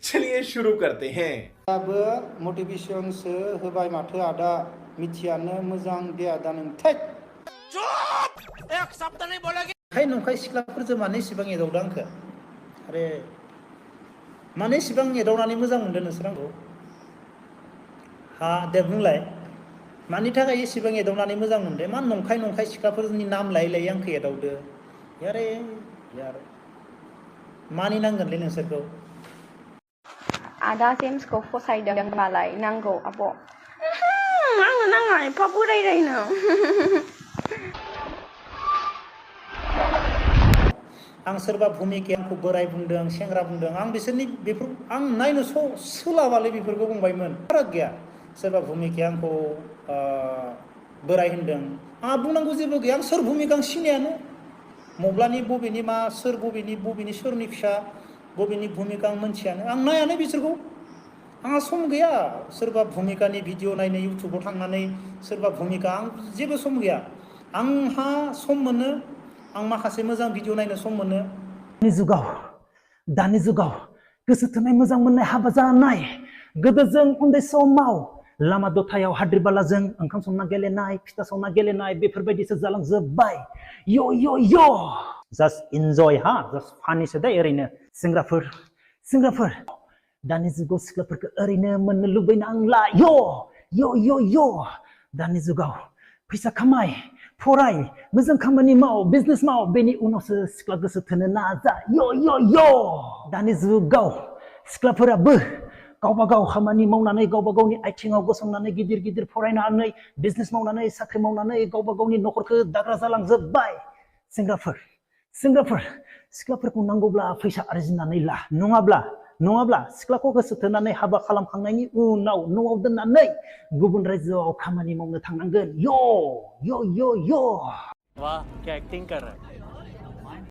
चलिए शुरू करते हैं। दाबो मटिभेसनसो होबाय माथो आदा मिथियानो मोजां दे आदा नों थैद चुप एक शब्द नहीं बोलेगी खाय नंखाय सिख्लाफोरजों मानो इसिबां एदावदों आंखो आरे मानो इसिबां एदावनानै मोजां मोनदों नोंसोर आंखौ हा दे बुंलाय मानि थाखाय इसिबां एदावनानै मोजां मोनदों मा नंखाय नंखाय सिख्लाफोरनि नाम लायै लायै आंखौ एदावदो यारे यार मानिनांगोनलै नोंसोरखौ Ada Jamesखौ फसायदों मालाय नांगौ आब' आंनो नाङा एफा बोरायरायनो आं सोरबा भुमिकाया आंखौ बोराय बुंदों सेंग्रा बुंदों आं बिसोरनि बेफोर आं नायनो सोलाबालै बेफोरखौ बुंबायमोन फाराग गैया सोरबा भुमिकाया आंखौ बोराय होनदों आंहा बुंनांगौ जेबो गैया आं सोर भुमिका आं सिनायानो मब्लानि बबेनि मा सोर बबेनि सोरनि फिसा बबेनि भुमिका आं मोनथियानो आं नायानो बिसोरखौ आंहा सम गैया सोरबा भुमिकानि भिडिअ नायनो इउटुबाव थांनानै सोरबा भुमिका आं जेबो सम गैया आंहा सम मोनो आं माखासे मोजां भिडिअ नायनो सम मोनो दानि जुगाव गोसो थोनाय मोजां मोननाय हाबा जानाय गोदो जों उन्दै समाव लामा दथायाव हाद्रि बालाजों ओंखाम संना गेलेनाय फिथा सावना गेलेनाय बेफोरबायदिसो जालांजोब्बाय यो यो यो जास्ट इन्जय हा जास्ट फानिसो दे ओरैनो सेंग्राफोर दानि जुगाव सिख्लाफोरखौ ओरैनो मोननो लुबैनांला यो यो यो यो दानि जुगाव फैसा खामाय फराय मोजां खामानि माव बिजनेस माव बेनि उनावसो सिख्ला गोसो थोनो नाजा यो यो यो दानि जुगाव सिख्लाफोराबो गावबा गाव खामानि मावनानै गावबा गावनि आथिङाव गसंनानै गिदिर गिदिर फरायनानै बिजनेस मावनानै साख्रि मावनानै गावबा गावनि नखरखौ दाग्रा जालांजोब्बाय सेंग्राफोर सिख्लाफोरखौ नांगौब्ला फैसा आरजिनानै ला नङाब्ला सिख्लाखौ गोसो थोनानै हाबा खालामखांनायनि उनाव न'आव दोननानै गुबुन रायजोआव खामानि मावनो थांनांगोन यो यो यो यो वाह क्या एक्टिंग कर रहा है